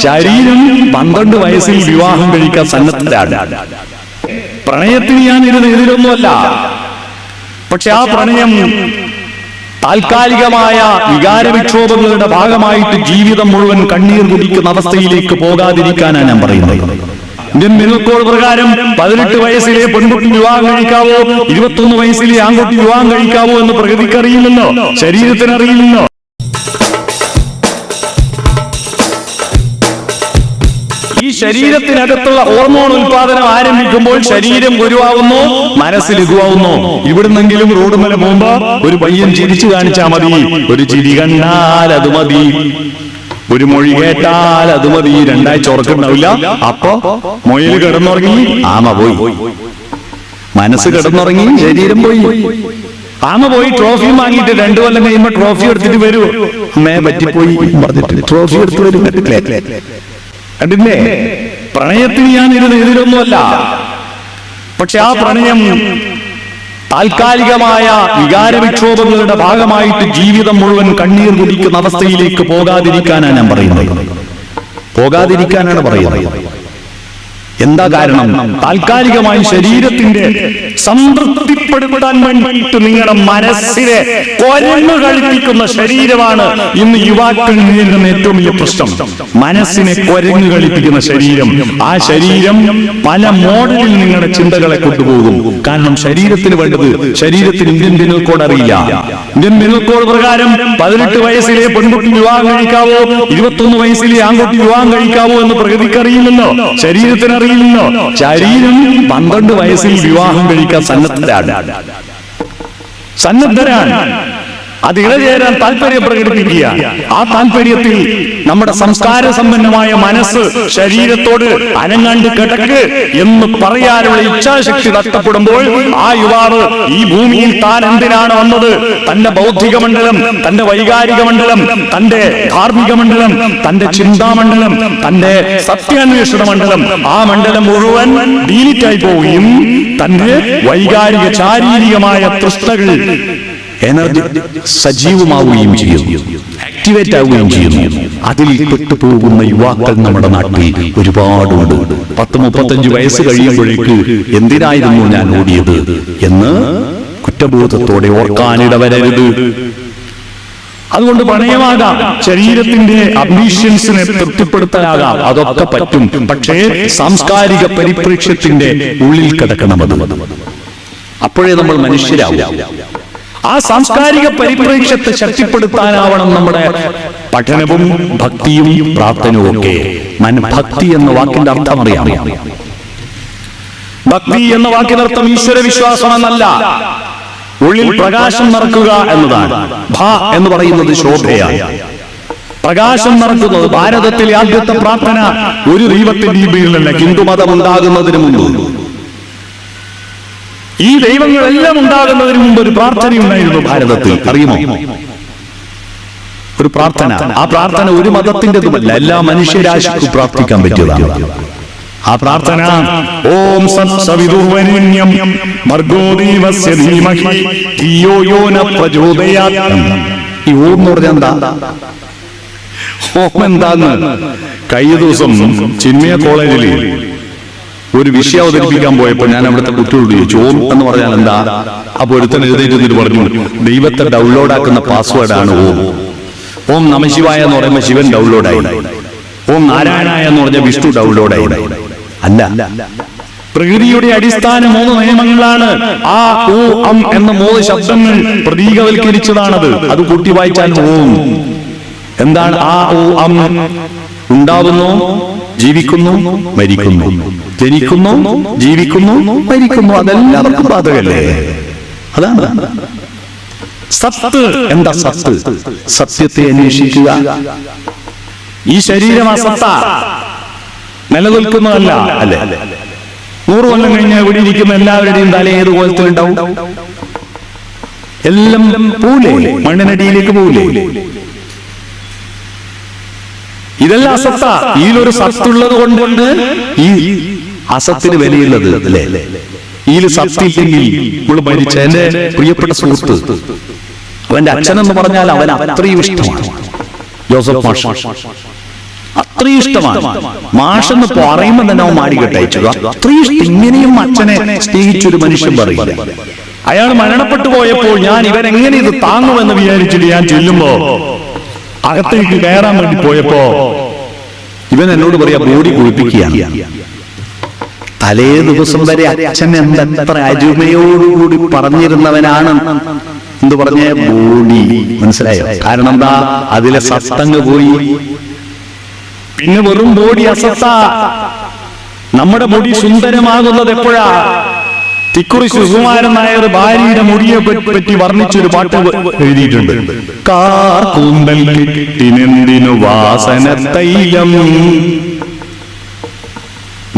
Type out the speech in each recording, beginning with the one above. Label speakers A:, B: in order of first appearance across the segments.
A: ശരീരം 12 വയസ്സിൽ വിവാഹം കഴിക്കാൻ സന്നദ്ധരാണ്. പ്രണയത്തിന് ഞാൻ എതിരൊന്നുമല്ല. പക്ഷെ ആ പ്രണയം താൽക്കാലികമായ വികാരവിക്ഷോഭങ്ങളുടെ ഭാഗമായിട്ട് ജീവിതം മുഴുവൻ കണ്ണീർ കുടിക്കുന്ന അവസ്ഥയിലേക്ക് പോകാതിരിക്കാനാണ് ഞാൻ പറയുന്നത്. ഇന്ത്യൻ മിനൽ കോഡ് പ്രകാരം 18 വയസ്സിലെ പെൺകുട്ടി വിവാഹം കഴിക്കാവോ, 21 വയസ്സിലെ ആൺകുട്ടി വിവാഹം കഴിക്കാവോ എന്ന് പ്രകൃതിക്ക് അറിയില്ലല്ലോ, ശരീരത്തിന് അറിയില്ലല്ലോ. ഈ ശരീരത്തിനകത്തുള്ള ഹോർമോൺ ഉൽപാദനം ആരംഭിക്കുമ്പോൾ ശരീരം ഗുരുവാകുന്നു, മനസ്സ് ലഘുവാകുന്നു. ഇവിടുന്നെങ്കിലും റോഡ് മേലെ പോകുമ്പോ ഒരു പയ്യൻ ചിരിച്ചു കാണിച്ചാൽ മതി, ഒരു ചിരി കണ്ടാൽ അത് മതി, ഒരു മൊഴി കേട്ടാൽ അത് മതി. 2 ആഴ്ച ഉറക്കുണ്ടാവില്ല. അപ്പൊ മൊയിൽ കിടന്നുറങ്ങി, ആമ പോയി. മനസ്സ് കിടന്നുറങ്ങി, ശരീരം പോയി. ആമ പോയി ട്രോഫി വാങ്ങിയിട്ട് 2 കൊല്ലം കഴിയുമ്പോ ട്രോഫി എടുത്തിട്ട് വരൂ, അമ്മേ പറ്റിപ്പോയി പറഞ്ഞിട്ട് ട്രോഫി എടുത്ത് വരും. കണ്ടില്ലേ? പ്രണയത്തിന് ഞാൻ എതിരൊന്നുമല്ല. പക്ഷെ ആ പ്രണയം താൽക്കാലികമായ വികാരവിക്ഷോഭങ്ങളുടെ ഭാഗമായിട്ട് ജീവിതം മുഴുവൻ കണ്ണീർ കുടിക്കുന്ന അവസ്ഥയിലേക്ക് പോകാതിരിക്കാനാണ് ഞാൻ പറയുന്നത്. പോകാതിരിക്കാനാണ് പറയുന്നത്. എന്താ കാരണം? താൽക്കാലികമായി ശരീരത്തിന്റെ സംതൃപ്തിപ്പെടുത്താൻ വേണ്ടിയിട്ട് നിങ്ങളുടെ മനസ്സിനെ കൊരങ്ങു കളിപ്പിക്കുന്ന ശരീരമാണ് ഇന്ന് യുവാക്കൾ നേരിടുന്ന ഏറ്റവും വലിയ പ്രശ്നം. മനസ്സിനെ കൊരങ്ങു കളിപ്പിക്കുന്ന ശരീരം. ആ ശരീരം പല മോഡലിൽ നിങ്ങളുടെ ചിന്തകളെ കൊണ്ടുപോകും. കാരണം ശരീരത്തിന് വേണ്ടത്, ശരീരത്തിന് ഇന്ത്യൻ മിനൽ കോഡ് അറിയില്ല. ഇന്ത്യൻ മിനൽ കോഡ് പ്രകാരം 18 വയസ്സിലെ പെൺകുട്ടി വിവാഹം കഴിക്കാവോ, 21 വയസ്സിലെ ആൺകുട്ടി വിവാഹം കഴിക്കാവോ എന്ന് പ്രകൃതിക്ക് അറിയില്ലല്ലോ, ശരീരത്തിന് അറിയില്ലല്ലോ. ശരീരം 12 വയസ്സിൽ വിവാഹം കഴിക്കാൻ സന്നദ്ധരാണ്. അത് ഇഴചേരാൻ താല്പര്യം പ്രകടിപ്പിക്കുക. ആ താല്പര്യത്തിൽ നമ്മുടെ സംസ്കാര സമ്പന്നമായ മനസ്സ് ശരീരത്തോട് അനങ്ങാണ്ട് കിടക്ക് എന്ന് പറയാനുള്ള ഇച്ഛാശക്തി നഷ്ടപ്പെടുമ്പോൾ ആ യുവാവ് ഈ ഭൂമിയിൽ താൻ എന്തിനാണ് വന്നത്, തന്റെ ബൗദ്ധിക മണ്ഡലം, തന്റെ വൈകാരിക മണ്ഡലം, തന്റെ ധാർമ്മിക മണ്ഡലം, തന്റെ ചിന്താമണ്ഡലം, തന്റെ സത്യാന്വേഷണ മണ്ഡലം, ആ മണ്ഡലം മുഴുവൻ ഡീലിറ്റായി പോവുകയും തന്റെ വൈകാരിക ശാരീരികമായ തൃഷ്ണകൾ എനർജി സജീവമാവുകയും ചെയ്യുന്നു, ആക്ടിവേറ്റ് ആവുകയും ചെയ്യുന്നു. അതിൽ പെട്ടുപോകുന്ന യുവാക്കൾ നമ്മുടെ നാട്ടിൽ ഒരുപാടുണ്ട്. 10-35 വയസ്സ് കഴിയുമ്പോഴേക്ക് എന്തിനായിരുന്നു ഞാൻ ഓടിയത് എന്ന് കുറ്റബോധത്തോടെ ഓർക്കാനിടവരരുത്. അതുകൊണ്ട് പ്രണയമാകാം, ശരീരത്തിന്റെ അംബീഷൻസിനെ തൃപ്തിപ്പെടുത്താനാകാം, അതൊക്കെ പറ്റും. പക്ഷേ സാംസ്കാരിക പരിപ്രേക്ഷ്യത്തിന്റെ ഉള്ളിൽ കിടക്കണമത്. അപ്പോഴേ നമ്മൾ മനുഷ്യരാവും. ആ സാംസ്കാരിക പരിപ്രേക്ഷ്യത്തെ ശക്തിപ്പെടുത്താനാവണം നമ്മുടെ പഠനവും ഭക്തിയും പ്രാർത്ഥനയും ഒക്കെ. ഭക്തി എന്ന വാക്കിന്റെ അർത്ഥം അറിയാം. ഭക്തി എന്ന വാക്കിന്റെ അർത്ഥം ഈശ്വര വിശ്വാസം എന്നല്ല, ഉള്ളിൽ പ്രകാശം നിറക്കുക എന്നതാണ്. ഭ എന്ന് പറയുന്നത് ശോഭയാണ്. പ്രകാശം നിറക്കുന്നത് ഭാരതത്തിലെ ആദ്യത്തെ പ്രാർത്ഥന ഒരു ദൈവത്തിന്റെ പേരിലല്ല, ഹിന്ദുമതം ഉണ്ടാകുന്നതിന് മുമ്പ്. ഈ ദൈവങ്ങളെല്ലാം ഉണ്ടാകുന്നതിന് മുമ്പ് ഒരു പ്രാർത്ഥനയുണ്ടായിരുന്നു ഭാരതത്തിൽ, അറിയുമോ? ഒരു പ്രാർത്ഥന. ആ പ്രാർത്ഥന ഒരു മതത്തിൻ്റെതുമല്ല, എല്ലാ മനുഷ്യരാശിക്കും പ്രാർത്ഥിക്കാൻ പറ്റിയതാണ്. ആ പ്രാർത്ഥന ഓം സത്സവിതുർവരേണ്യം ഭർഗോ ദേവസ്യ ധീമഹി ധിയോ യോ ന പ്രചോദയാത്. ഈ ഓം എന്ന് പറഞ്ഞാൽ എന്താ? ഓം എന്താന്ന് കഴിഞ്ഞ ദിവസം ചിന്മയ കോളേജിൽ ഒരു വിഷയം അവതരിപ്പിക്കാൻ പോയപ്പോ ഞാൻ അവിടുത്തെ കുട്ടിയോട് ചോദിച്ചു ഓം എന്ന് പറഞ്ഞാൽ എന്താ? അപ്പൊ ഒരുത്തൻ എഴുതിയിട്ട് പറഞ്ഞു, ദൈവത്തെ ഡൗൺലോഡ് ആക്കുന്ന പാസ്വേഡാണ് ഓം. ഓം നമശിവായ എന്ന് പറയുമ്പോൾ ശിവൻ ഡൗൺലോഡായി, ഓം നാരായണായ എന്ന് പറഞ്ഞ വിഷ്ണു ഡൗൺലോഡായി. അല്ല, പ്രകൃതിയുടെ അടിസ്ഥാന 3 നിയമങ്ങളാണ്. ആ ഓ അം എന്ന 3 ശബ്ദങ്ങൾ പ്രതീകവൽക്കരിച്ചതാണത്. അത് കൂട്ടി വായിച്ചാൽ ഓം. എന്താണ് ആ ഓ അം? ഉണ്ടാവുന്നു, ജീവിക്കുന്നു, മരിക്കുന്നു, ജനിക്കുന്നു, ജീവിക്കുന്നു, മരിക്കുന്നു. അതെല്ലാവർക്കും ബാധകല്ലേ? അതാണ് സത്ത്. എന്താ സത്ത്? സത്യത്തെ അന്വേഷിക്കുക. ഈ ശരീരം അസത്ത, നിലനിൽക്കുന്നതല്ല, അല്ലേ? 100 കൊല്ലം കഴിഞ്ഞാൽ ഇവിടെ ഇരിക്കുന്ന എല്ലാവരുടെയും തല ഏത് കോലത്തിലുണ്ടാവും? എല്ലാം പോലേ, മണ്ണിനടിയിലേക്ക് പോലേ. ഇതെല്ലാം അസത്ത. ഇതിലൊരു സത്തുള്ളത് കൊണ്ട് ഈ അസത്തിന് വിലയുള്ളത്, അല്ലേ? ഇതിൽ സത്തില്ലെങ്കിൽ നമ്മൾ മരിച്ച എന്റെ പ്രിയപ്പെട്ട സുഹൃത്ത്, അവന്റെ അച്ഛനെന്ന് പറഞ്ഞാൽ അവൻ അത്രയും ഇഷ്ടമാണ് ജോസഫ് മാഷ്. അത്രയും ഇഷ്ടമാണ്. മാഷെന്ന് പറയുമ്പോൾ തന്നെ അവൻ മാടികെട്ടയച്ചു. അത്രയും ഇഷ്ടം. ഇങ്ങനെയും അച്ഛനെ സ്നേഹിച്ചൊരു മനുഷ്യൻ പറയില്ല. അയാൾ മരണപ്പെട്ടു പോയപ്പോൾ ഞാൻ ഇവരെങ്ങനെ ഇത് താങ്ങുമെന്ന് വിചാരിച്ചിട്ട് ഞാൻ ചെല്ലുമ്പോ അകത്തേക്ക് കയറാൻ വേണ്ടി പോയപ്പോ ഇവൻ എന്നോട് പറയാ ബോഡി കുളിപ്പിക്കുകയാണ്. തലേ ദിവസം വരെ അച്ഛൻ എന്തത്ര അരുമയോടുകൂടി പറഞ്ഞിരുന്നവനാണ് എന്ത് പറഞ്ഞ ബോഡി. മനസ്സിലായോ? കാരണം എന്താ? അതിലെ സത്തങ്ങ് പോയി. പിന്നെ വെറും ബോഡി അസത്ത. നമ്മുടെ മുടി സുന്ദരമാകുന്നത് എപ്പോഴാ? തിക്കുറി സുകുമാരൻ നായർ ഭാര്യയുടെ മുടിയെ പറ്റി വർണ്ണിച്ചൊരു പാട്ട് എഴുതിയിട്ടുണ്ട്. കാർക്കൂന്തൽ കിട്ടിനെന്തിനു വാസന തൈലം.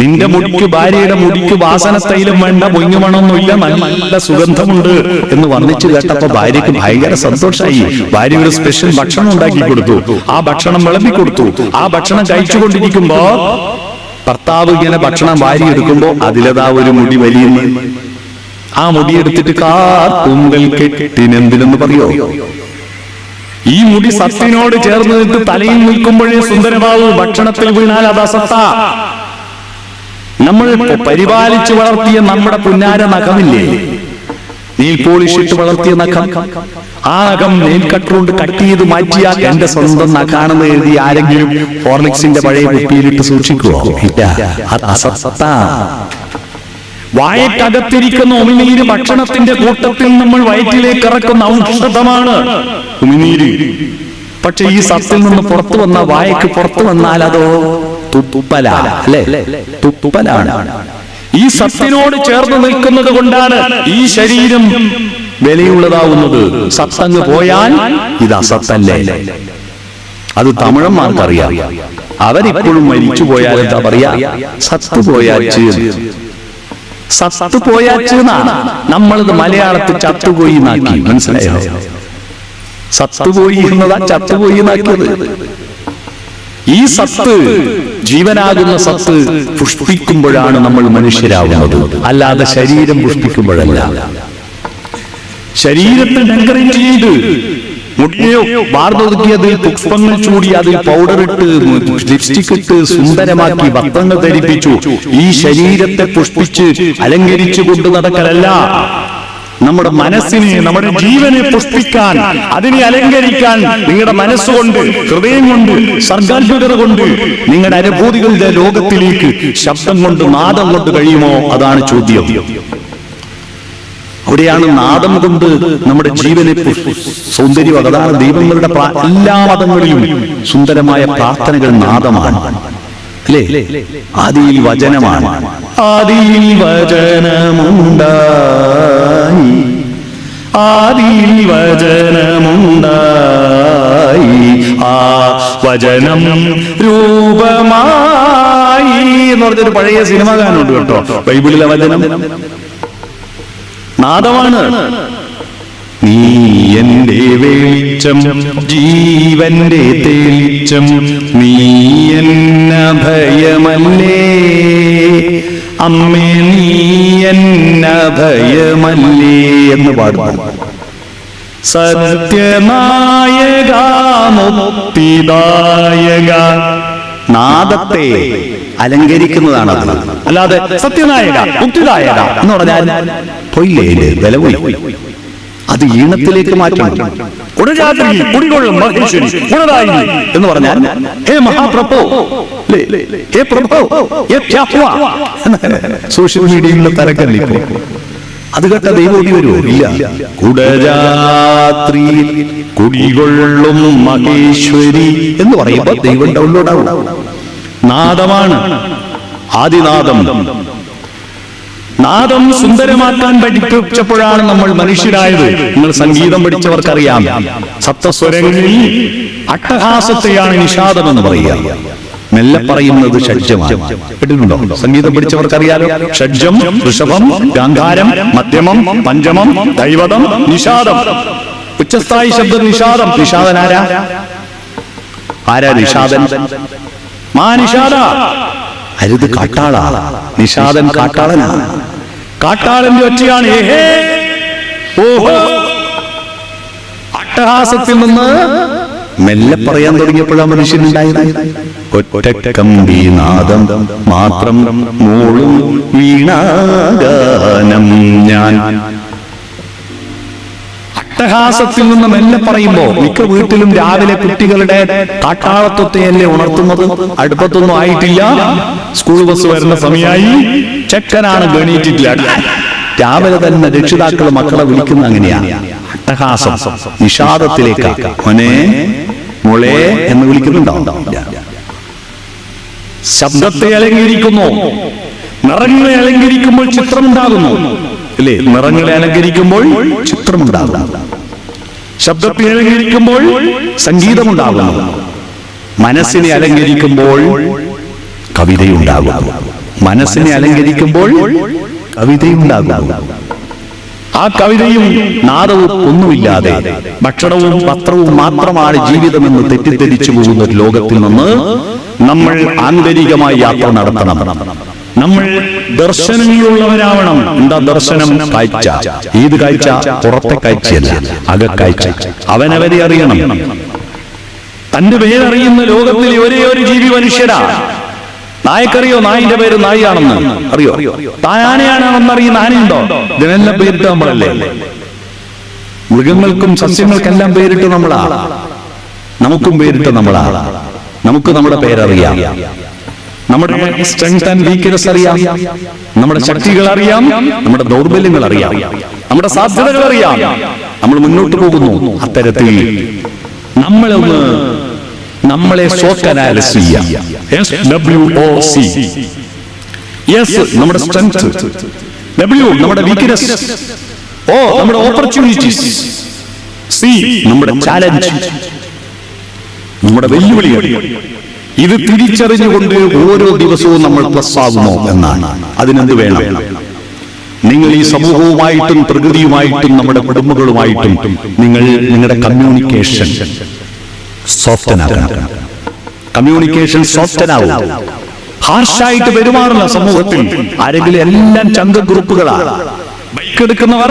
A: നിന്റെ മുടിക്ക്, ഭാര്യയുടെ മുടിക്ക് വാസന തൈലം വേണ്ട, പൊങ്ങുമണമൊന്നുമില്ല, നല്ല സുഗന്ധമുണ്ട് എന്ന് വർണ്ണിച്ചു കേട്ടപ്പോ ഭാര്യക്ക് ഭയങ്കര സന്തോഷമായി. ഭാര്യ ഒരു സ്പെഷ്യൽ ഭക്ഷണം ഉണ്ടാക്കി കൊടുത്തു. ആ ഭക്ഷണം വിളമ്പി കൊടുത്തു. ആ ഭക്ഷണം കഴിച്ചുകൊണ്ടിരിക്കുമ്പോ ഭർത്താവ് ഇങ്ങനെ ഭക്ഷണം വാരി എടുക്കുമ്പോ അതിലതാ ഒരു മുടി വലിയുന്നു. ആ മുടി എടുത്തിട്ട് കാർക്കൂന്തൽ കെട്ടിനെന്തിനെന്ന് പറയോ? ഈ മുടി സത്തിനോട് ചേർന്ന് നിന്നിട്ട് തലയിൽ നിൽക്കുമ്പോഴേ സുന്ദരമാവൂ. ഭക്ഷണത്തിൽ വീണാൽ അത് അസത്ത. നമ്മൾ പരിപാലിച്ചു വളർത്തിയ നമ്മുടെ പുന്നാര നഖമില്ലേ, നെയിൽ പോളിഷ് ഇട്ട് വളർത്തിയ നഖം, ആ നഖം നെയിൽ കട്ടറുകൊണ്ട് കട്ട് ചെയ്ത് മാറ്റിയാൽ എന്റെ സ്വന്തം നഖാണെന്ന് എഴുതി ആരെങ്കിലും ഹോർലിക്സിന്റെ പഴയ കുപ്പിയിലിട്ട് സൂക്ഷിക്കുവോ? ഇല്ല, അത് അസത്ത. വായക്കകത്തിരിക്കുന്ന ഉമിനീര് ഭക്ഷണത്തിന്റെ കൂട്ടത്തിൽ നമ്മൾ വയറ്റിലേക്ക് ഇറക്കുന്ന ഔഷധമാണ് ഉമിനീര്. പക്ഷെ ഈ സത്തിൽ നിന്ന് പുറത്തു വന്ന, വായക്ക് പുറത്തു വന്നാൽ അതോ തുപ്പലാണ്, അല്ലെ? തുപ്പലാണ്. ഈ സത്തിനോട് ചേർന്ന് നിൽക്കുന്നത് കൊണ്ടാണ് ഈ ശരീരം വിലയുള്ളതാവുന്നത്. സത്തങ്ങ് പോയാൽ ഇത് അസത്തല്ലേ? അത് തമിഴന്മാർക്കറിയാം. അവരിപ്പോഴും മരിച്ചു പോയാൽ എന്താ പറയാ? സത്ത് പോയാച്ച്. സത്ത് പോയാച്ചെന്നാണ്. നമ്മളിത് മലയാളത്തിൽ ചത്തുപോയി നാക്കി. മനസ്സിലായോ? സത്തുപോയി എന്നതാ ചത്തുപോയി നാക്കിയത്. ഈ സത്ത്, ജീവനാകുന്ന സത്ത് പുഷ്പിക്കുമ്പോഴാണ് നമ്മൾ മനുഷ്യരാകുന്നത്, അല്ലാതെ ശരീരം പുഷ്പിക്കുമ്പോഴല്ല. ശരീരത്തെ ഡെക്കറേറ്റ് ചെയ്ത് മുടിയോ വാർന്നൊതുക്കി അതിൽ പുഷ്പങ്ങൾ ചൂടി അതിൽ പൗഡർ ഇട്ട് ലിപ്സ്റ്റിക് ഇട്ട് സുന്ദരമാക്കി വസ്ത്രങ്ങൾ ധരിപ്പിച്ചു. ഈ ശരീരത്തെ പുഷ്പിച്ച് അലങ്കരിച്ചു കൊണ്ട് നടക്കലല്ല. നമ്മുടെ മനസ്സിനെ, നമ്മുടെ ജീവനെ പുഷ്പിക്കാൻ, അതിനെ അലങ്കരിക്കാൻ നിങ്ങളുടെ മനസ്സുകൊണ്ട്, ഹൃദയം കൊണ്ട്, സർഗാത്മകത കൊണ്ട്, നിങ്ങളുടെ അനുഭൂതികളുടെ ലോകത്തിലേക്ക് ശബ്ദം കൊണ്ട്, നാദം കൊണ്ട് കഴിയുമോ? അതാണ് ചോദ്യം. അവിടെയാണ് നാദം കൊണ്ട് നമ്മുടെ ജീവനെ സൗന്ദര്യം. അതാണ് ദൈവങ്ങളുടെ എല്ലാ മതങ്ങളിലും സുന്ദരമായ പ്രാർത്ഥനകൾ നാദമാണ്, അല്ലേ? ആദിയിൽ വചനമാണ്. ആദിയിൽ വചനമുണ്ടായി, ആദിയിൽ വചനമുണ്ടായി, ആ വചനം രൂപമായി എന്ന് പറഞ്ഞൊരു പഴയ സിനിമ ഗാനമുണ്ട് കേട്ടോ. ബൈബിളിലെ വചനം നാദമാണ്. നീ എന്റെ വെളിച്ചം, ജീവന്റെ തെളിച്ചം, നീ എന്ന ഭയമല്ലേ അമ്മേ, നീ എന്ന ഭയമല്ലേ എന്ന് പാടുന്നു. സത്യനായക മുക്തിദായക. നാദത്തെ അലങ്കരിക്കുന്നതാണ് അത്. അല്ലാതെ സത്യനായക മുക്തിദായക എന്ന് പറഞ്ഞാൽ പൊയ്യേ, വില പോയി. അത് ഈണത്തിലേക്ക് മാറ്റണം. എന്ന് പറഞ്ഞാൽ ഹേ മഹാപ്രഭോ, ഹേ പ്രഭോ, സോഷ്യൽ മീഡിയയിലുള്ള തരക്കല്ലിപ്പോ അത് കേട്ട ദൈവം ഓടി വരുമോ? ഇല്ല. കുടരാത്രിയിൽ കുടികൊള്ളും മഹേശ്വരി എന്ന് പറയുമ്പോൾ ദൈവം ഡൗൺലോഡ് ആവും. നാദമാണ്, ആദിനാദം. നാദം സുന്ദരമാക്കാൻ പഠിപ്പിച്ചപ്പോഴാണ് നമ്മൾ മനുഷ്യരായത്. നിങ്ങൾ സംഗീതം പഠിച്ചവർക്കറിയാം, സപ്തസ്വരങ്ങളിൽ അട്ടഹാസത്തെയാണ് നിഷാദം എന്ന് പറയുക. മെല്ലെ പറയുന്നത് ഷഡ്ജമാണ്. കേട്ടിട്ടുണ്ടോ? സംഗീതം പഠിച്ചവർക്കറിയാലോ. ഷഡ്ജം, ഋഷഭം, ഗാന്ധാരം, മധ്യമം, പഞ്ചമം, ദൈവതം, നിഷാദം. ഉച്ചസ്ഥായി ശബ്ദം നിഷാദം. നിഷാദൻ ആരാ? ആരാ നിഷാദൻ? മാ നിഷാദ. അരുത് കാട്ടാളാ. നിഷാദൻ കാട്ടാളനാണ്. കാട്ടാളന്റെ ഒറ്റയാണ് ഏഹേ ഓഹോ. അട്ടഹാസത്തിൽ നിന്ന് മെല്ലെ പറയാൻ തുടങ്ങിയപ്പോഴാണ് മനുഷ്യനുണ്ടായത്. ഒറ്റക്കമ്പീനാദം മാത്രം മൂളും വീണാഗാനം ഞാൻ. അട്ടഹാസത്തിൽ നിന്ന് മെല്ലെ പറയുമ്പോ മിക്ക വീട്ടിലും രാവിലെ കുട്ടികളുടെ കാട്ടാളത്വത്തെയല്ലേ ഉണർത്തുന്നത്. അടുപ്പത്തൊന്നും ആയിട്ടില്ല, സ്കൂൾ ബസ് വരുന്ന സമയമായി, ചെക്കനാണ് ഗണിച്ചിട്ടില്ല. രാവിലെ തന്നെ രക്ഷിതാക്കൾ മക്കളെ വിളിക്കുന്ന അങ്ങനെയാണ്. അട്ടഹാസം നിഷാദത്തിലേക്ക് മോനെ മോളെ എന്ന് വിളിക്കുന്നുണ്ടാവും. ശബ്ദത്തെ അലങ്കരിക്കുന്നു. നിറങ്ങളെ അലങ്കരിക്കുമ്പോൾ ചിത്രമുണ്ടാകുന്നു അല്ലേ? നിറങ്ങളെ അലങ്കരിക്കുമ്പോൾ ചിത്രമുണ്ടാകുന്നു. ശബ്ദത്തെ അലങ്കരിക്കുമ്പോൾ സംഗീതമുണ്ടാകുന്നു. മനസ്സിനെ അലങ്കരിക്കുമ്പോൾ കവിതയുണ്ടാകുന്നു. മനസ്സിനെ അലങ്കരിക്കുമ്പോൾ കവിതയുണ്ടാകുന്നു. ആ കവിതയും നാദവും ഒന്നുമില്ലാതെ ഭക്ഷണവും പത്രവും മാത്രമാണ് ജീവിതമെന്ന് തെറ്റിദ്ധരിച്ചു പോകുന്ന ഒരു ലോകത്തിൽ നിന്ന് നമ്മൾ ആന്തരികമായി യാത്ര നടത്തണം. നമ്മൾ ദർശനങ്ങളുള്ളവരാവണം. എന്താ ദർശനം? കാഴ്ച. ഏത് കാഴ്ച? പുറത്തെ കാഴ്ചയല്ല, അകക്കാഴ്ച. അവനവരെ അറിയണം. തന്റെ പേരറിയുന്ന ലോകത്തിലെ ഒരേ ഒരു ജീവി മനുഷ്യരാ. നായക്കറിയോ? നായിന്റെ പേര് നായിയാണെന്ന് അറിയോ? താനാനയാണെന്നറിയുന്ന ആനയുണ്ടോ? ഇതിനെല്ലാം പേരിട്ട് നമ്മളല്ലേ. മൃഗങ്ങൾക്കും സസ്യങ്ങൾക്കെല്ലാം പേരിട്ട് നമ്മളാ. നമുക്കും പേരിട്ട് നമ്മളാ. നമുക്ക് നമ്മുടെ പേരറിയാം. നമ്മുടെ സ്ട്രെങ്ത് ആൻഡ് വീക്ക്നെസ് അറിയാം. നമ്മുടെ ശക്തികൾ അറിയാം. നമ്മുടെ ദൗർബല്യങ്ങൾ അറിയാം. നമ്മുടെ സാധ്യതകൾ അറിയാം. നമ്മൾ മുന്നോട്ട് പോകുന്നു. അത്തരത്തിൽ നമ്മളെ സ്വോട്ട് അനാലിസിസ് ചെയ്യാം. SWOC. എസ് നമ്മുടെ സ്ട്രെങ്ത്, W നമ്മുടെ വീക്ക്നെസ്, O നമ്മുടെ ഓപ്പർച്യൂണിറ്റീസ്, C നമ്മുടെ ചാലഞ്ച്, നമ്മുടെ വെല്ലുവിളികൾ. ഇത് തിരിച്ചറിഞ്ഞുകൊണ്ട് ഓരോ ദിവസവും നമ്മൾ പ്ലസ് ആകുമോ എന്നാണ്. അതിനെന്ത് വേണം? നിങ്ങൾ ഈ സമൂഹവുമായിട്ടും പ്രകൃതിയുമായിട്ടും നമ്മുടെ കുടുംബങ്ങളുമായിട്ടും നിങ്ങളുടെ കമ്മ്യൂണിക്കേഷൻ സോഫ്റ്റനാക്കണം. കമ്മ്യൂണിക്കേഷൻ സോഫ്റ്റനാവും. ഹാർഷായിട്ട് പെരുമാറുന്ന സമൂഹത്തിൽ ആരെങ്കിലും എല്ലാം ചങ്ക ഗ്രൂപ്പുകളാണ്. Bike എടുക്കുന്നവർ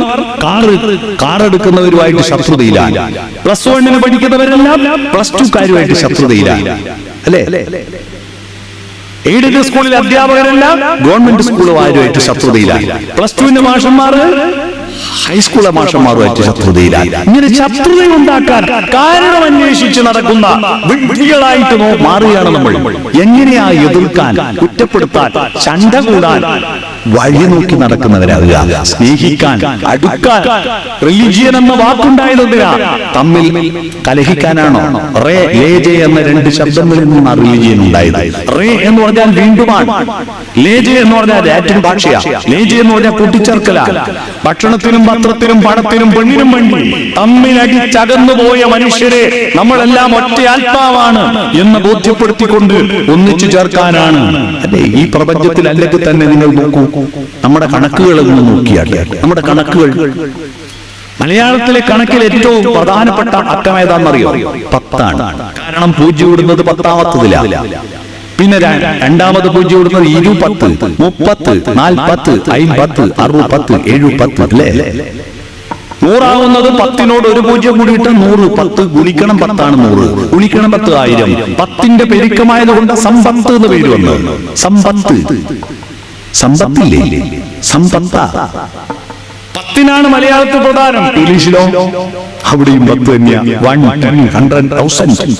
A: car എടുക്കുന്നവരുമായിട്ട് ശത്രുതയിലാണ്. +1 പഠിക്കുന്നവരെല്ലാം +2കാരുമായിട്ട് ശത്രുതയിലാണ് അല്ലേ? എയ്ഡഡ് സ്കൂളിലെ അധ്യാപകരെല്ലാം ഗവൺമെന്റ് സ്കൂളുകാരുമായിട്ട് ശത്രുതയിലാണ്. +2 മാഷന്മാർ ഹൈസ്കൂളിലെ മാഷന്മാരുമായിട്ട് ശത്രുതയിലാണ്. ഇങ്ങനെ ശത്രുത ഉണ്ടാക്കാൻ കാരണം അന്വേഷിച്ച് നടക്കുന്ന വിഡ്ഢികളായിട്ട് മാറുകയാണ് നമ്മൾ. എങ്ങനെയാ എതിർക്കാൻ, കുറ്റപ്പെടുത്താൻ, ചണ്ട കൂടാൻ വഴി നോക്കി നടക്കുന്നവരാകുക. സ്നേഹിക്കാൻ, അടുക്കാൻ. റിലിജിയൻ എന്ന വാക്കുണ്ടായതെന്തിനാ? തമ്മിൽ കലഹിക്കാനാണോ? ലേജെ എന്ന 2 ശബ്ദങ്ങളിൽ നിന്നാണ് റിലിജിയൻ ഉണ്ടായത്. റേ എന്ന് പറഞ്ഞാൽ വീണ്ടുമാണ്. ലേജെ എന്ന് പറഞ്ഞാൽ ലാറ്റിൻ ഭാഷയാ. ലേജെ എന്ന് പറഞ്ഞാൽ കൂട്ടിച്ചേർക്കലാണ്. ഭക്ഷണത്തിനും പത്രത്തിനും പണത്തിനും പെണ്ണിനും വേണ്ടി തമ്മിലടിച്ചകന്നുപോയ മനുഷ്യരെ നമ്മളെല്ലാം ഒറ്റ ആത്മാവാണ് എന്ന് ബോധ്യപ്പെടുത്തിക്കൊണ്ട് ഒന്നിച്ചു ചേർക്കാനാണ് അല്ലേ ഈ പ്രപഞ്ചത്തിൽ. അല്ലെങ്കിൽ തന്നെ നിങ്ങൾ നോക്കൂ, നമ്മുടെ കണക്കുകളൊന്ന് നോക്കിയാൽ നമ്മുടെ കണക്കുകൾ, മലയാളത്തിലെ കണക്കിൽ ഏറ്റവും പ്രധാനപ്പെട്ട അക്കം ഏതാണെന്നറിയോ? 10 ആണ്. കാരണം 0 ഇടുന്നത് 10ാമത്തതിലാണ്. പിന്നെ രണ്ടാമത് 0 ഇടുന്നത് 20, 30, 40, 50, 60, 70 അല്ലേ? 100 ആവുന്നത് 10നോട് ഒരു 0 കൂടിയിട്ട് 100. 10 ഗുണിക്കണം 10 ആണ് 100. ഗുണിക്കണം 10 1000. 10ന്റെ പെരുക്കമായതുകൊണ്ട് സമ്പത്ത് എന്ന് പേര് വന്നു. സമ്പത്ത്, സമ്പത്തില്ലേ? സമ്പത്ത 10നാണ് മലയാളത്തിൽ പ്രധാനം. ഇംഗ്ലീഷിലോ? അവിടെയും 10 തന്നെയാ. 1, 10, 100, 1000.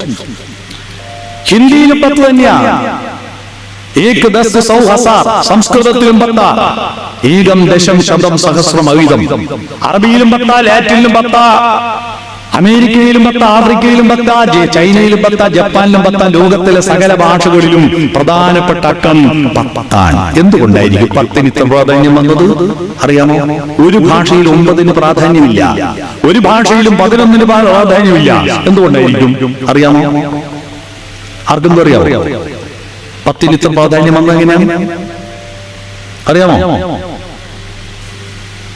A: ഹിന്ദിയിലും 10 തന്നെയാ. 1, 10, 100, 1000. സംസ്കൃതത്തിലും 10. ഏകം ദശം ശതം സഹസ്രം അവിധം. അറബിയിലും 10, ലാറ്റിനിലും 10, അമേരിക്കയിലും 10, ആഫ്രിക്കയിലും 10, ചൈനയിലും 10, ജപ്പാനിലും 10. ലോകത്തിലെ സകല ഭാഷകളിലും പ്രധാനപ്പെട്ട അക്കം 10 ആണ്. എന്തുകൊണ്ടായിരിക്കും 10ന് ഇത്ര പ്രാധാന്യം വന്നത് അറിയാമോ? ഒരു ഭാഷയിൽ 9ന് പ്രാധാന്യമില്ല. ഒരു ഭാഷയിലും 11ന് പ്രാധാന്യമില്ല. എന്തുകൊണ്ടായിരിക്കും അറിയാമോ? ആർക്കെന്തും അറിയാമോ? 10ന് ഇത്ര പ്രാധാന്യം വന്നെങ്ങനെയാണ് അറിയാമോ?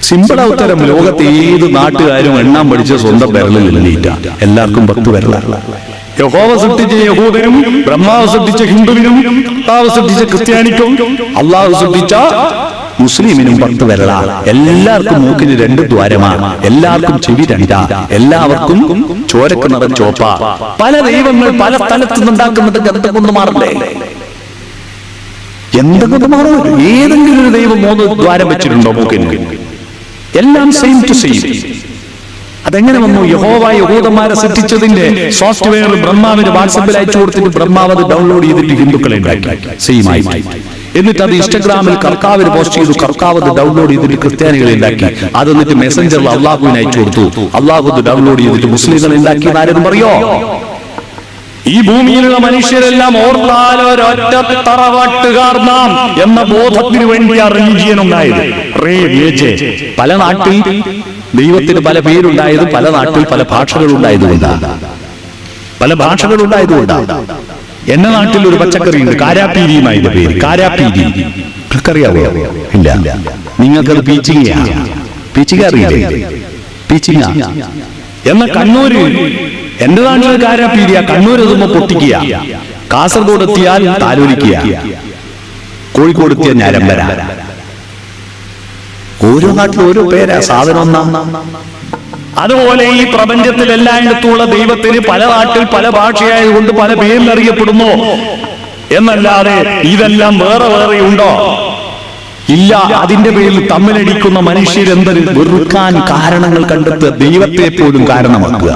A: സിമ്പിൾ ഉത്തരം. ലോകത്തെ ഏത് നാട്ടുകാരും എണ്ണാൻ പഠിച്ച സ്വന്തം വിരലിൽ എണ്ണീറ്റ. എല്ലാവർക്കും 10 വിരലാണ്. യഹോവ സൃഷ്ടിച്ച യഹൂദനും, ബ്രഹ്മാവ് സൃഷ്ടിച്ച ഹിന്ദുവിനും, കർത്താവ് സൃഷ്ടിച്ച ക്രിസ്ത്യാനിക്കും, അള്ളാഹു സൃഷ്ടിച്ച മുസ്ലിമിനും 10 വിരള, എല്ലാവർക്കും മൂക്കിന് 2 ദ്വാരമാ, എല്ലാവർക്കും ചെവി 2, എല്ലാവർക്കും ചോരക്ക് നിറം ചോപ്പ. പല ദൈവങ്ങൾ പല സ്ഥലത്തു നിന്നുണ്ടാക്കുന്നത് എന്തൊക്കെ മാറണ്ടേ? എന്തൊക്കെ മാറും? ഏതെങ്കിലും ഒരു ദൈവം 3 ദ്വാരം വെച്ചിട്ടുണ്ടോ മൂക്കിന്? എല്ലാം സെയിം ടു സെയിം. അതെങ്ങനെ വന്നു? യഹോവ യഹൂദന്മാരെ സൃഷ്ടിച്ചതിന്റെ സോഫ്റ്റ്വെയർ ബ്രഹ്മാവിന് വാട്സപ്പിൽ അയച്ചു കൊടുത്തിട്ട് ബ്രഹ്മാവ് അത് ഡൗൺലോഡ് ചെയ്തിട്ട് ഹിന്ദുക്കളെ ഉണ്ടാക്കി സെയിം ആയി. എന്നിട്ട് അത് ഇൻസ്റ്റഗ്രാമിൽ കർത്താവിന് പോസ്റ്റ് ചെയ്തു, കർത്താവ് അത് ഡൗൺലോഡ് ചെയ്തിട്ട് ക്രിസ്ത്യാനികളെ ഉണ്ടാക്കി. അത് എന്നിട്ട് മെസ്സഞ്ചറിൽ അള്ളാഹുവിന് അയച്ചു കൊടുത്തു, അള്ളാഹു അത് ഡൗൺലോഡ് ചെയ്തിട്ട് മുസ്ലിങ്ങളെ ഉണ്ടാക്കി. ആരെന്ന് പറയോ? ഈ ഭൂമിയിലുള്ള മനുഷ്യരെല്ലാം ഓർത്താലൊരൊറ്റ തറവാട്ടുകാർ നാം എന്ന ബോധത്തിന് വേണ്ടിയാ റിലീജിയൻ ഉണ്ടായത്. പല നാട്ടിൽ ദൈവത്തിന് പല പേരുണ്ടായത്, പല നാട്ടിൽ പല ഭാഷകളുണ്ടായതുകൊണ്ടാണ്. പല ഭാഷകളുണ്ടായതുകൊണ്ടാണ്. എന്റെ നാട്ടിൽ ഒരു പച്ചക്കറി ഉണ്ട്, കാരാപ്പീരിയുമായിട്ട് പേര്. കാരാപ്പീരി അറിയാവോ? ഇല്ല. നിങ്ങൾക്കത് പീച്ചിങ്ങയാണ്. പീച്ചിങ്ങ അറിയില്ലേ? പീച്ചിങ്ങ. എന്ന കണ്ണൂര്, എന്റെ നാട്ടിൽ കാരാപ്പീരിയ. കണ്ണൂർ എത്തുമ്പോ പൊട്ടിക്കുക, കാസർഗോഡ് എത്തിയാൽ താലോലിക്കുക, കോഴിക്കോട് എത്തിയാൽ ഞരമ്പര. ഓരോ നാട്ടിലും ഓരോ പേരാ, സാധനം ഒന്നാം. അതുപോലെ ഈ പ്രപഞ്ചത്തിൽ എല്ലായിടത്തുമുള്ള ദൈവത്തിന് പല നാട്ടിൽ പല ഭാഷയായതുകൊണ്ട് പല പേരിൽ അറിയപ്പെടുന്നു എന്നല്ലാതെ ഇതെല്ലാം വേറെ വേറെ ഉണ്ടോ? ഇല്ല. അതിന്റെ പേരിൽ തമ്മിലടിക്കുന്ന മനുഷ്യരെന്തൊരു വെറുക്കാൻ കാരണങ്ങൾ കണ്ടെത്തുക, ദൈവത്തെ പോലും കാരണമാക്കുക.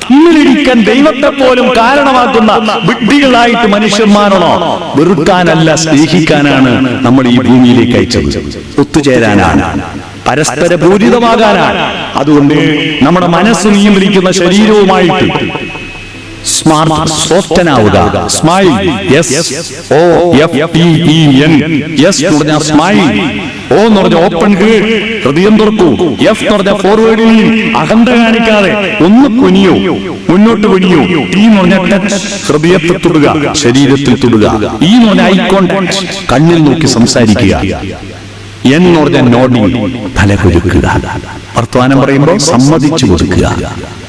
A: തമ്മിലടിക്കാൻ ദൈവത്തെ പോലും കാരണമാക്കുന്ന വിഡ്ഢികളായിട്ട് മനുഷ്യന്മാരാണോ? വെറുക്കാനല്ല, സ്നേഹിക്കാനാണ് നമ്മൾ ഈ ഭൂമിയിലേക്ക് അയച്ചത്. ഒത്തുചേരാനാണ്, പരസ്പര പൂരിതമാകാനാണ്. അതുകൊണ്ട് നമ്മുടെ മനസ്സ് നിയന്ത്രിക്കുന്ന ശരീരവുമായിട്ട് സോഫ്റ്റനാവുക. Smile, SOFTEN. യെസ് എന്ന് പറഞ്ഞാൽ സ്മൈൽ, O എന്ന് പറഞ്ഞ ഓപ്പൺ ഹേർട്ട്, ഹൃദയം തുറക്കൂ. F എന്ന് പറഞ്ഞ ഫോർവേഡ്, അഹന്ത കാണിക്കാതെ ഒന്ന് കുനിയൂ, മുന്നോട്ട് കുനിയൂ. T എന്ന് പറഞ്ഞ ടച്ച്, ഹൃദയത്തിൽ തൊടുക, ശരീരത്തിൽ തൊടുക. E എന്ന് പറഞ്ഞ ഐ കോൺടാക്ട്, കണ്ണിൽ നോക്കി സംസാരിക്കുക. N എന്ന് പറഞ്ഞ നോഡിങ്, തല കുലുക്കുക. വർത്തമാനം പറയുമ്പോൾ സമ്മതിച്ചു കൊടുക്കുക,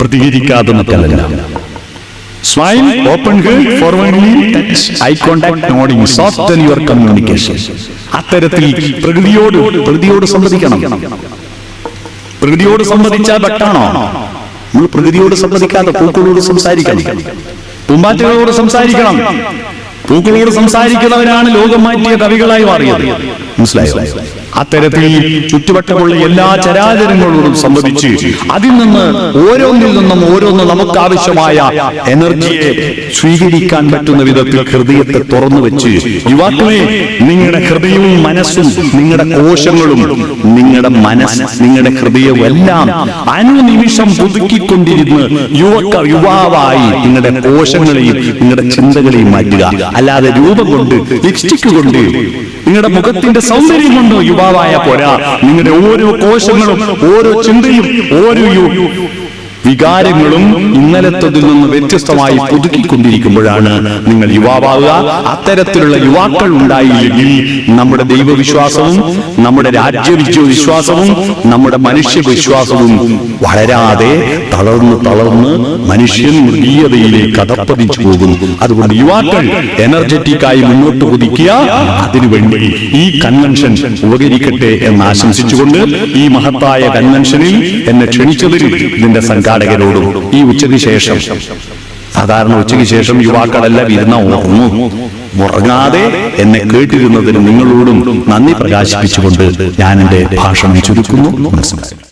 A: പ്രതികരിക്കാതെ നിൽക്കലല്ല. Smile, open heart, forward touch, eye contact, nodding, soften your communication. അത്തരത്തിൽ പ്രകൃതിയോട് സംവദിക്കണം. പ്രകൃതിയോട് സംവദിച്ചാൽ ബട്ടാണോ? നമ്മൾ പ്രകൃതിയോട് സംവദിക്കാതെ പൂക്കളോട് സംസാരിക്കണം, പൂമ്പാറ്റകളോട് സംസാരിക്കണം. പൂക്കളോട് സംസാരിക്കുന്നവരാണ് ലോകം മാറ്റിയ കവികളായി മാറിയത്. മനസ്സിലായോ? അത്തരത്തിൽ ചുറ്റുവട്ടമുള്ള എല്ലാ ചരാചരങ്ങളോടും സംവദിച്ച് അതിൽ നിന്ന് ഓരോന്നിൽ നിന്നും ഓരോന്ന് നമുക്ക് ആവശ്യമായ എനർജിയെ സ്വീകരിക്കാൻ പറ്റുന്ന വിധത്തിൽ ഹൃദയത്തെ തുറന്നു വെച്ച്, യുവാക്കളെ, നിങ്ങളുടെ ഹൃദയവും മനസ്സും നിങ്ങളുടെ കോശങ്ങളും നിങ്ങളുടെ ഹൃദയവും എല്ലാം അനുനിമിഷം പുതുക്കിക്കൊണ്ടിരുന്ന് യുവാവായി നിങ്ങളുടെ കോശങ്ങളെയും നിങ്ങളുടെ ചിന്തകളെയും മാറ്റുക. അല്ലാതെ രൂപം കൊണ്ട്, ലിപ്സ്റ്റിക് കൊണ്ട്, നിങ്ങളുടെ മുഖത്തിന്റെ സൗന്ദര്യം കൊണ്ടോ യുവാവായ പോരാ. നിങ്ങളുടെ ഓരോ കോശങ്ങളും ഓരോ ചിന്തയും ഓരോ വികാരങ്ങളും ഇന്നലത്തതിൽ നിന്ന് വ്യത്യസ്തമായി പുതുക്കിക്കൊണ്ടിരിക്കുമ്പോഴാണ് നിങ്ങൾ യുവാവാവുക. അത്തരത്തിലുള്ള യുവാക്കൾ ഉണ്ടായില്ലെങ്കിൽ നമ്മുടെ ദൈവവിശ്വാസവും നമ്മുടെ രാജ്യവിശ്വാസവും നമ്മുടെ മനുഷ്യവിശ്വാസവും വളരാതെ തളർന്ന് മനുഷ്യൻ മൃഗീയതയിലേക്ക് അധപ്പതിച്ചു പോകും. അതുകൊണ്ട് യുവാക്കൾ എനർജറ്റിക്കായി മുന്നോട്ട് കുതിക്കുക. അതിനുവേണ്ടി ഈ കൺവെൻഷൻ ഉപകരിക്കട്ടെ എന്ന് ആശംസിച്ചുകൊണ്ട് ഈ മഹത്തായ കൺവെൻഷനിൽ എന്നെ ക്ഷണിച്ചതിൽ ഇതിന്റെ സംഘാടകരോടും ഈ ഉച്ചയ്ക്ക് ശേഷം, സാധാരണ ഉച്ചയ്ക്ക് ശേഷം യുവാക്കളെല്ലാം ഇരുന്ന ഉറങ്ങാതെ എന്നെ കേട്ടിരുന്നതിന് നിങ്ങളോടും നന്ദി പ്രകാശിപ്പിച്ചുകൊണ്ട് ഞാൻ എന്റെ ഭാഷണം ചുരുക്കുന്നു. നമസ്കാരം.